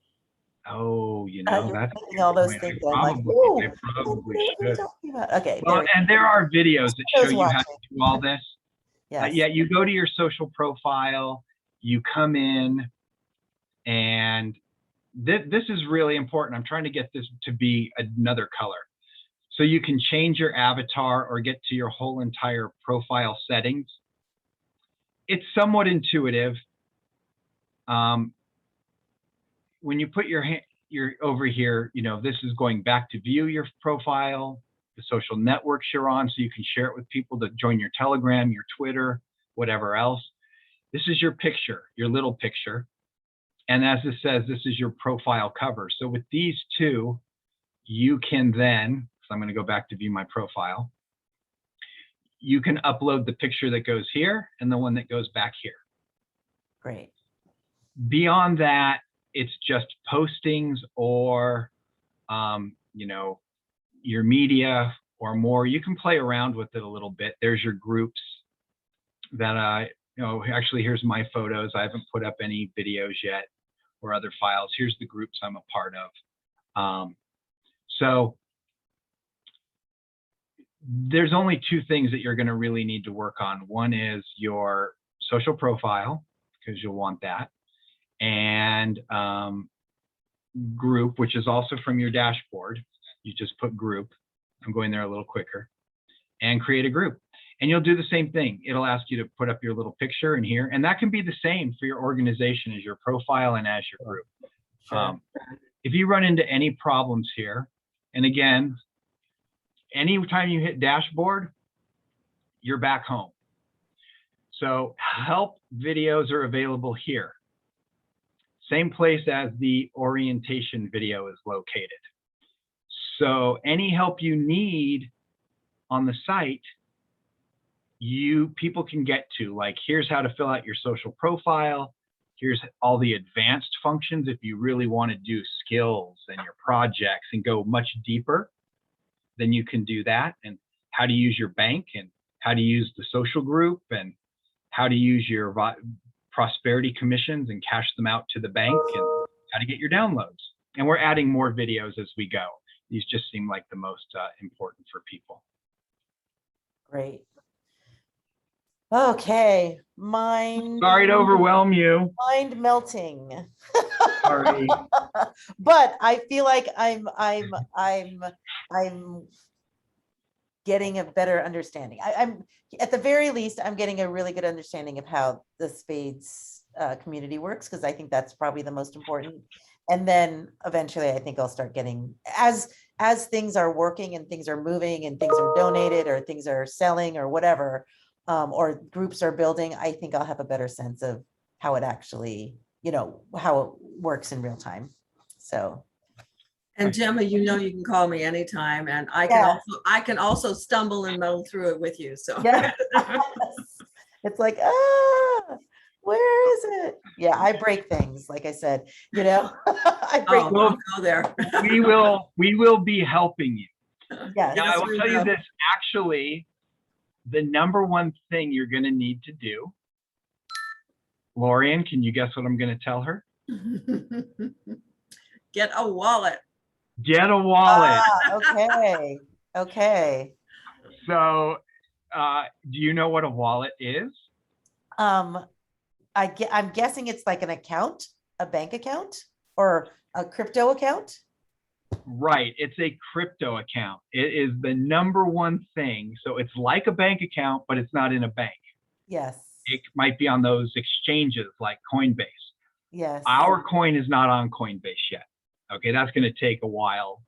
Oh, that's all those things. I probably should. Okay. Well, and there are videos that show you how to do all this. Yes. Yeah, you go to your social profile, you come in, and this is really important. I'm trying to get this to be another color. So you can change your avatar or get to your whole entire profile settings. It's somewhat intuitive. When you put your over here, this is going back to view your profile, the social networks you're on, so you can share it with people to join your Telegram, your Twitter, whatever else. This is your picture, your little picture. And as it says, this is your profile cover. So with these two, you can then, so I'm going to go back to view my profile. You can upload the picture that goes here and the one that goes back here. Great. Beyond that, it's just postings or, your media or more. You can play around with it a little bit. There's your groups that actually here's my photos. I haven't put up any videos yet or other files. Here's the groups I'm a part of. So there's only two things that you're going to really need to work on. One is your social profile, because you'll want that, and group, which is also from your dashboard. You just put group. I'm going there a little quicker, and create a group. And you'll do the same thing. It'll ask you to put up your little picture in here, and that can be the same for your organization as your profile and as your group. Sure. If you run into any problems here, and again, anytime you hit dashboard, you're back home. So help videos are available here. Same place as the orientation video is located. So any help you need on the site, people can get to, like, here's how to fill out your social profile. Here's all the advanced functions if you really want to do skills and your projects and go much deeper, then you can do that. And how to use your bank, and how to use the social group, and how to use your prosperity commissions and cash them out to the bank, and how to get your downloads. And we're adding more videos as we go. These just seem like the most important for people. Great. Okay, Sorry to overwhelm you. mind melting. Sorry. But I feel like I'm getting a better understanding. I'm at the very least, I'm getting a really good understanding of how the SPADES community works, because I think that's probably the most important. And then eventually I think I'll start getting, as things are working and things are moving and things are donated or things are selling or whatever, or groups are building, I think I'll have a better sense of how it actually, how it works in real time. So. And Gemma, you can call me anytime, and I can also stumble and muddle through it with you. So yeah. It's like, where is it? Yeah, I break things, like I said, I break. I'll go there. we will be helping you. Yes. Now, I will tell you this, actually, the number one thing you're going to need to do, Lorian, can you guess what I'm going to tell her? Get a wallet. Get a wallet. Okay. So, do you know what a wallet is? I'm guessing it's like an account, a bank account, or a crypto account. Right. It's a crypto account. It is the number one thing. So it's like a bank account, but it's not in a bank. Yes. It might be on those exchanges like Coinbase. Yes. Our coin is not on Coinbase yet. Okay, that's going to take a while.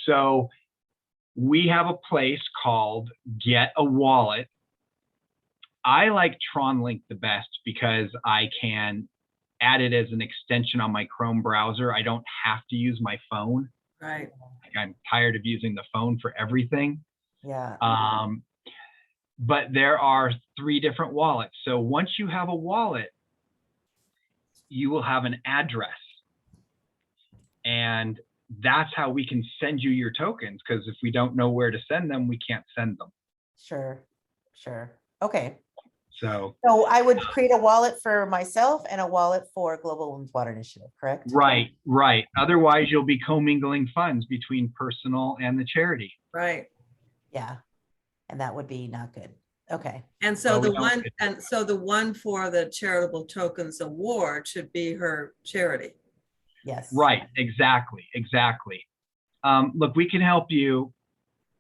So we have a place called Get a Wallet. I like TronLink the best because I can add it as an extension on my Chrome browser. I don't have to use my phone. Right. Like, I'm tired of using the phone for everything. Yeah. But there are 3 different wallets. So once you have a wallet, you will have an address. And that's how we can send you your tokens, because if we don't know where to send them, we can't send them. Sure. Okay. So I would create a wallet for myself and a wallet for Global Women's Water Initiative, correct? Right. Otherwise, you'll be commingling funds between personal and the charity. Right. Yeah. And that would be not good. Okay. And so Well, the one for the Charitable Tokens Award should be her charity. Yes. Right. Exactly. Look, we can help you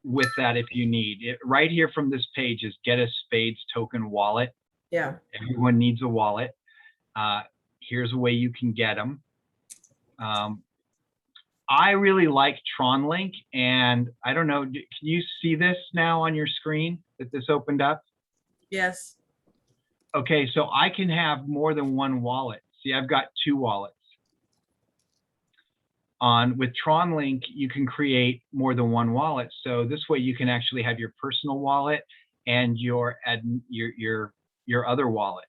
with that if you need it. Right here from this page is Get a SPADES Token Wallet. Yeah. Everyone needs a wallet. Here's a way you can get them. I really like TronLink, and I don't know, can you see this now on your screen that this opened up? Yes. Okay, so I can have more than one wallet. See, I've got 2 wallets. With TronLink, you can create more than one wallet. So this way you can actually have your personal wallet and your other wallet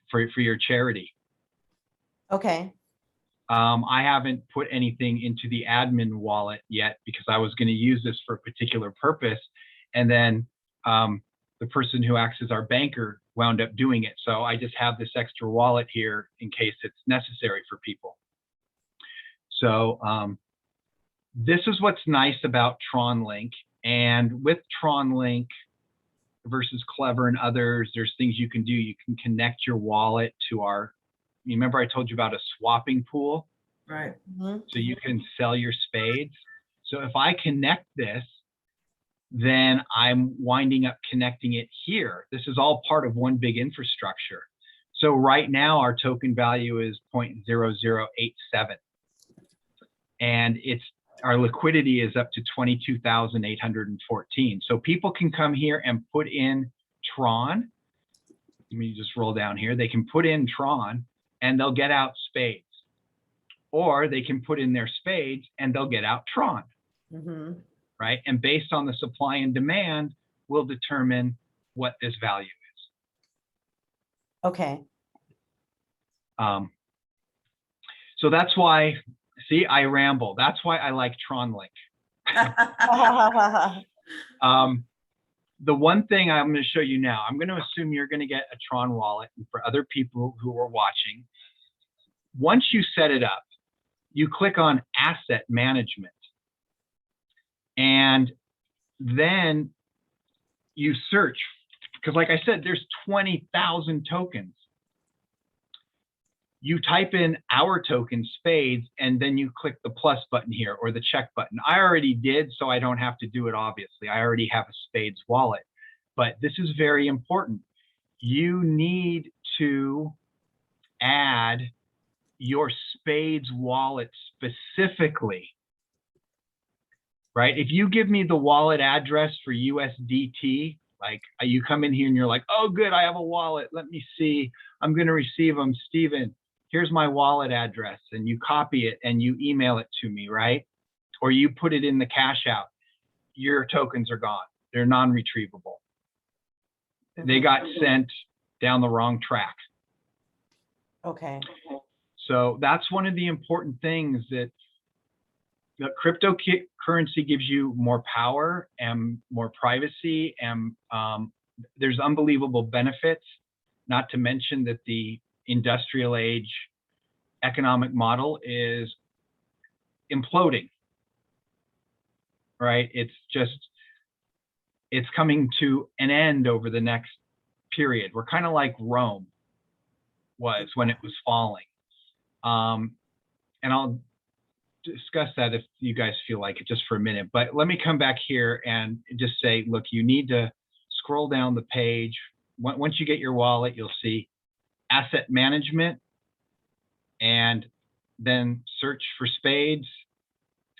for your charity. Okay. I haven't put anything into the admin wallet yet because I was going to use this for a particular purpose. And then the person who acts as our banker wound up doing it. So I just have this extra wallet here in case it's necessary for people. So this is what's nice about TronLink. And with TronLink versus Clever and others, there's things you can do. You can connect your wallet to you remember I told you about a swapping pool? Right. Mm-hmm. So you can sell your spades. So if I connect this, then I'm winding up connecting it here. This is all part of one big infrastructure. So right now our token value is 0.0087. And our liquidity is up to 22,814. So people can come here and put in Tron. Let me just roll down here. They can put in Tron and they'll get out spades. Or they can put in their spades and they'll get out Tron. Mm-hmm. Right? And based on the supply and demand, we'll determine what this value is. Okay. So that's why, see, I ramble. That's why I like TronLink. The one thing I'm going to show you now, I'm going to assume you're going to get a Tron wallet. And for other people who are watching, once you set it up, you click on Asset Management. And then you search, because like I said, there's 20,000 tokens. You type in our token, SPADES, and then you click the plus button here or the check button. I already did, so I don't have to do it, obviously. I already have a SPADES wallet. But this is very important. You need to add your SPADES wallet specifically, right? If you give me the wallet address for USDT, like you come in here and you're like, oh, good, I have a wallet. Let me see. I'm going to receive them. Steven, here's my wallet address. And you copy it and you email it to me, right? Or you put it in the cash out. Your tokens are gone. They're non-retrievable. They got sent down the wrong track. Okay. So that's one of the important things that cryptocurrency gives you more power and more privacy, and there's unbelievable benefits, not to mention that the industrial age economic model is imploding. right? It's coming to an end over the next period. We're kind of like Rome was when it was falling. And I'll discuss that if you guys feel like it just for a minute, but let me come back here and just say, look, you need to scroll down the page. Once you get your wallet, you'll see asset management, and then search for SPADES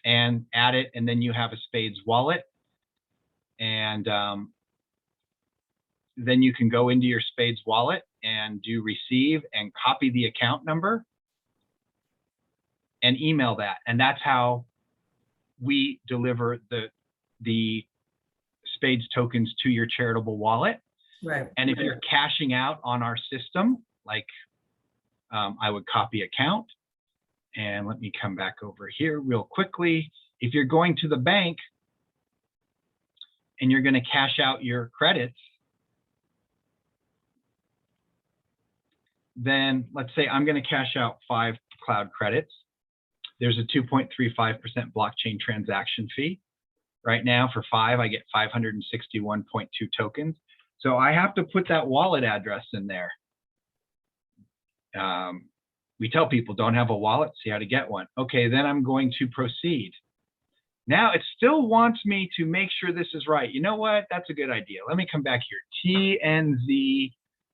and add it, and then you have a SPADES wallet. And then you can go into your SPADES wallet and do receive and copy the account number and email that. And that's how we deliver the SPADES tokens to your charitable wallet. Right. And if you're cashing out on our system, like I would copy account. And let me come back over here real quickly. If you're going to the bank and you're going to cash out your credits, then let's say I'm going to cash out 5 cloud credits. There's a 2.35% blockchain transaction fee. Right now for 5, I get 561.2 tokens. So I have to put that wallet address in there. We tell people don't have a wallet, see how to get one. Okay, then I'm going to proceed. Now it still wants me to make sure this is right. You know what? That's a good idea. Let me come back here.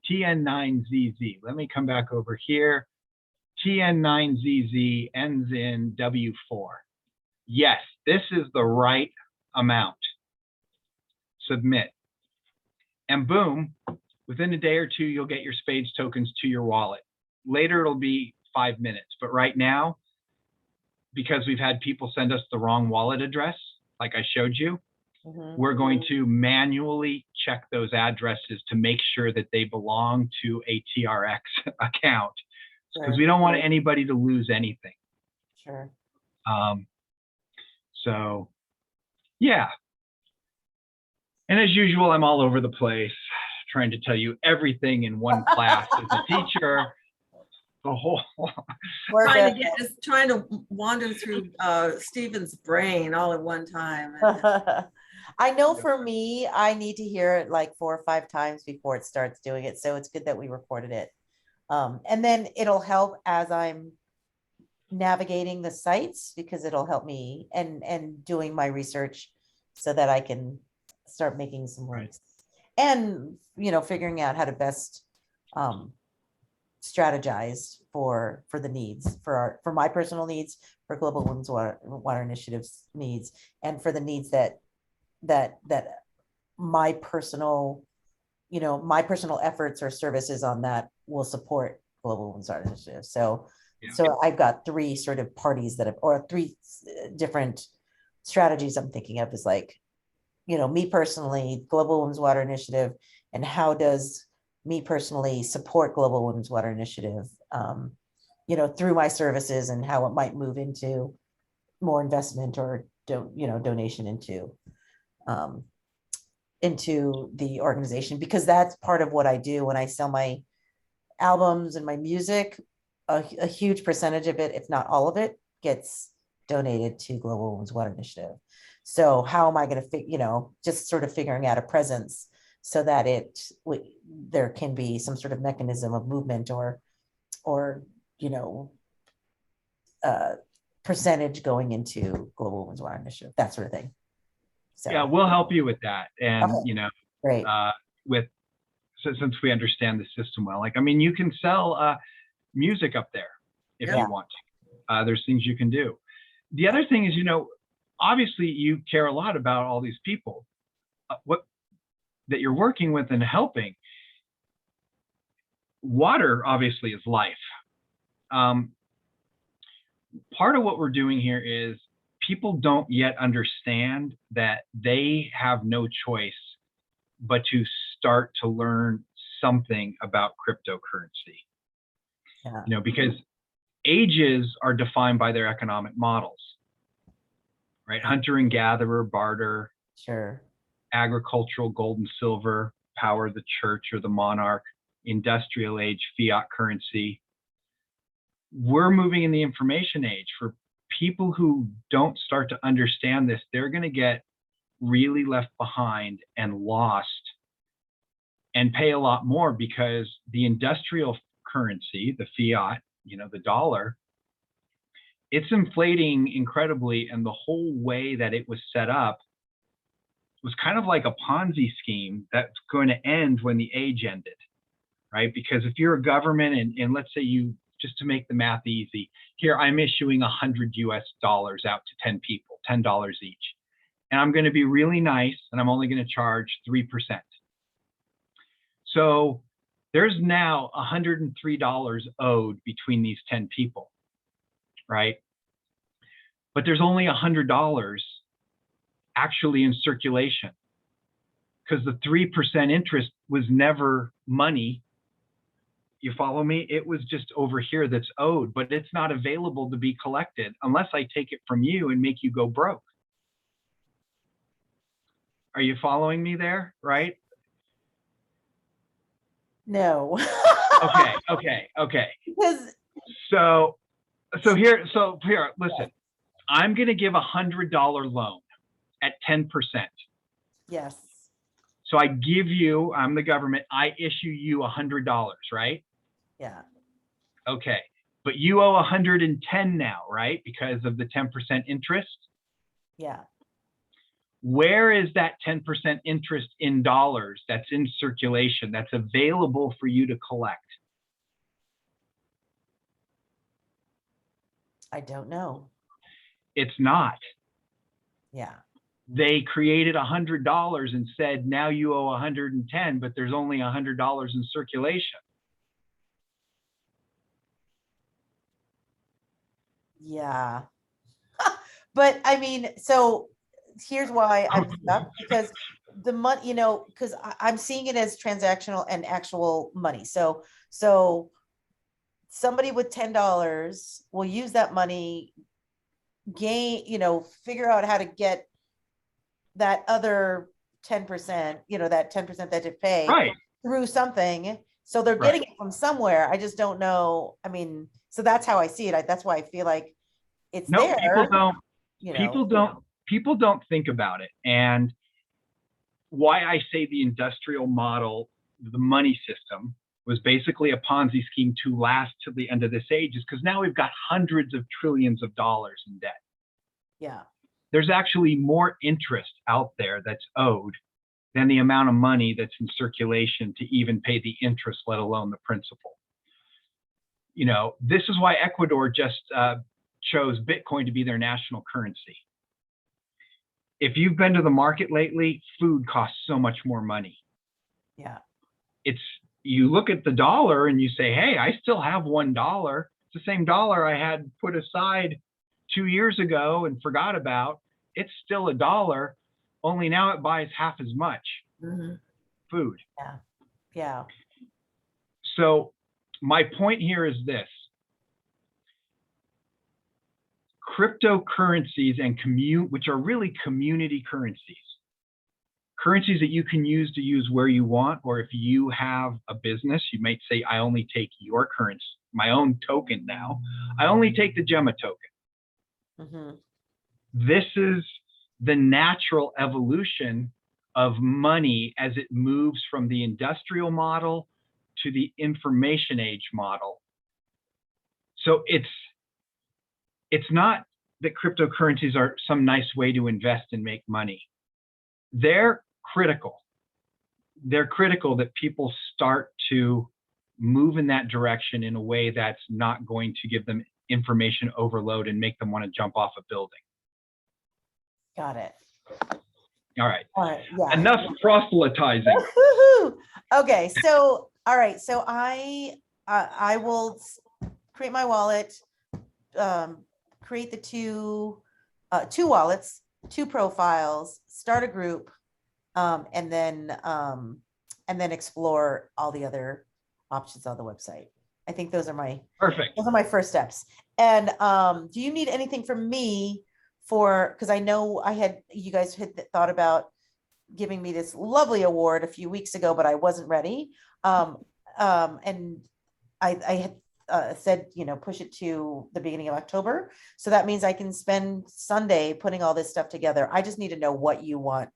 TN9ZZ. Let me come back over here. TN9ZZ ends in W4. Yes, this is the right amount. Submit. And boom, within a day or two, you'll get your SPADES tokens to your wallet. Later, it'll be 5 minutes. But right now, because we've had people send us the wrong wallet address, like I showed you, we're going to manually check those addresses to make sure that they belong to a TRX account, because we don't want anybody to lose anything. Sure. So, yeah. And as usual, I'm all over the place, trying to tell you everything in one class as a teacher. The whole trying to wander through Stephen's brain all at one time. I know for me, I need to hear it like 4 or 5 times before it starts doing it. So it's good that we recorded it. And then it'll help as I'm navigating the sites, because it'll help me and doing my research so that I can start making some links and, you know, figuring out how to best strategize for the needs, for my personal needs, for Global Women's Water Initiative's needs, and for the needs that my personal, you know, my personal efforts or services on that will support Global Women's Water Initiative. So, so I've got 3 sort of parties that have, or 3 different strategies I'm thinking of, is like, you know, me personally, Global Women's Water Initiative, and how does me personally support Global Women's Water Initiative, you know, through my services, and how it might move into more investment or donation into the organization, because that's part of what I do when I sell my albums and my music. A huge percentage of it, if not all of it, gets donated to Global Women's Water Initiative. So how am I going to, you know, just sort of figuring out a presence so that there can be some sort of mechanism of movement or you know, percentage going into Global Women's Water Initiative, that sort of thing. So yeah, we'll help you with that. And you know, great. Since we understand the system well, like, I mean, you can sell music up there if you want to. There's things you can do. The other thing is, you know, obviously you care a lot about all these people that you're working with and helping. Water obviously is life. Part of what we're doing here is people don't yet understand that they have no choice but to start to learn something about cryptocurrency. You know, because ages are defined by their economic models, right? Hunter and gatherer, barter, agricultural, gold and silver, power of the church or the monarch, industrial age, fiat currency. We're moving in the information age for people who don't start to understand this, they're going to get really left behind and lost and pay a lot more, because the industrial currency, the fiat, the dollar, it's inflating incredibly. And the whole way that it was set up was kind of like a Ponzi scheme that's going to end when the age ended, right? Because if you're a government and let's say you, just to make the math easy, here I'm issuing $100 out to 10 people, $10 each. And I'm going to be really nice, and I'm only going to charge 3%. So there's now $103 owed between these 10 people, right? But there's only $100 actually in circulation, because the 3% interest was never money. You follow me? It was just over here that's owed, but it's not available to be collected unless I take it from you and make you go broke. Are you following me there? Right? No. Okay. Because So here, listen, I'm going to give $100 loan at 10%. yes. So I give you, I'm the government, I issue you $100, right? Yeah. Okay. But you owe 110 now, right? Because of the 10% interest. Yeah. Where is that 10% interest in dollars that's in circulation, that's available for you to collect? I don't know. It's not. Yeah. They created $100 and said, now you owe 110, but there's only $100 in circulation. Yeah. But I mean, so here's why I'm stuck, because the money, because I'm seeing it as transactional and actual money. So somebody with $10 will use that money, gain, figure out how to get that other 10%, that 10% that they pay Right. through something. So they're getting it from somewhere. I just don't know. I mean, so that's how I see it. That's why I feel like it's there. People don't think about it. And why I say the industrial model, the money system, was basically a Ponzi scheme to last till the end of this age, is because now we've got hundreds of trillions of dollars in debt. Yeah. There's actually more interest out there that's owed than the amount of money that's in circulation to even pay the interest, let alone the principal. This is why Ecuador just chose Bitcoin to be their national currency. If you've been to the market lately, food costs so much more money. Yeah. You look at the dollar and you say, hey, I still have $1. It's the same dollar I had put aside 2 years ago and forgot about. It's still $1, only now it buys half as much food. Yeah. Yeah. So my point here is this: cryptocurrencies and which are really community currencies that you can use where you want, or if you have a business, you might say, I only take your currency, my own token now. I only take the Gemma token. This is the natural evolution of money as it moves from the industrial model to the information age model. So it's not that cryptocurrencies are some nice way to invest and make money. They're critical. They're critical that people start to move in that direction in a way that's not going to give them information overload and make them want to jump off a building. Got it. All right. Yeah. Enough proselytizing. Okay. So, all right. So I will create my wallet, create the two wallets, 2 profiles, start a group, and then explore all the other options on the website. I think those are my first steps. And do you need anything from me because I know you guys had thought about giving me this lovely award a few weeks ago, but I wasn't ready. And I had said, push it to the beginning of October. So that means I can spend Sunday putting all this stuff together. I just need to know what you want.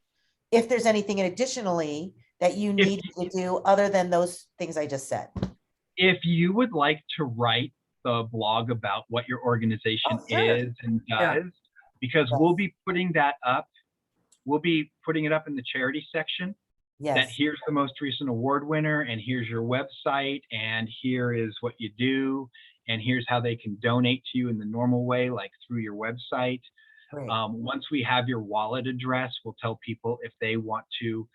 If there's anything additionally that you need to do other than those things I just said. If you would like to write the blog about what your organization is and does, because we'll be putting that up. We'll be putting it up in the charity section. That here's the most recent award winner, and here's your website, and here is what you do, and here's how they can donate to you in the normal way, like through your website. Once we have your wallet address, we'll tell people if they want to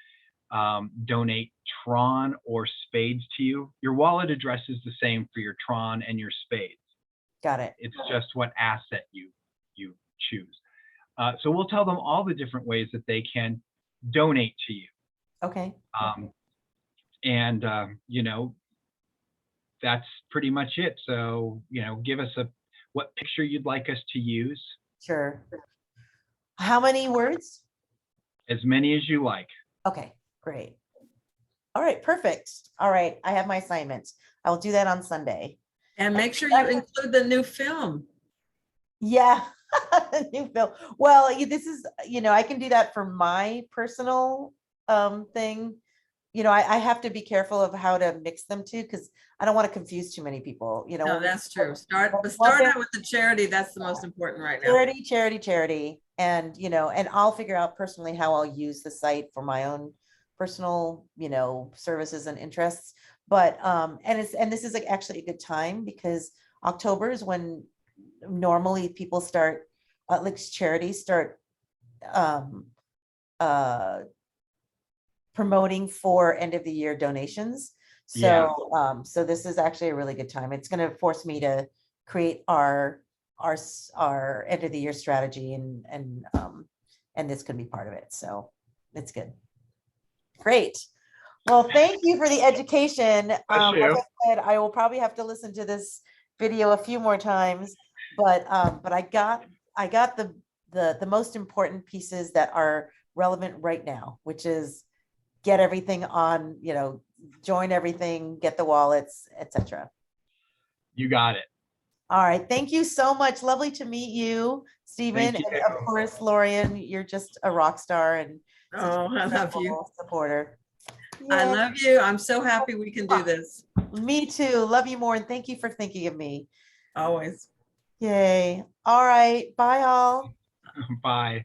donate Tron or Spades to you. Your wallet address is the same for your Tron and your Spades. Got it. It's just what asset you choose. So we'll tell them all the different ways that they can donate to you. Okay. That's pretty much it. So, give us what picture you'd like us to use. Sure. How many words? As many as you like. Okay, great. All right, perfect. All right, I have my assignment. I will do that on Sunday. And make sure you include the new film. Yeah, new film. Well, this is, I can do that for my personal thing. I have to be careful of how to mix them too, because I don't want to confuse too many people. No, that's true. Start out with the charity. That's the most important right now. Charity. And, and I'll figure out personally how I'll use the site for my own personal, services and interests. But, and this is actually a good time because October is when normally people start, like charities start, promoting for end of the year donations. So so this is actually a really good time. It's going to force me to create our end of the year strategy, and this could be part of it. So it's good. Great. Well, thank you for the education. Like I said, I will probably have to listen to this video a few more times, but I got the most important pieces that are relevant right now, which is get everything on, join everything, get the wallets, etc. You got it. All right. Thank you so much. Lovely to meet you, Stephen. And of course, Lorian, you're just a rock star and I love you. Supporter. I love you. I'm so happy we can do this. Me too. Love you more. And thank you for thinking of me. Always. Yay. All right. Bye all. Bye.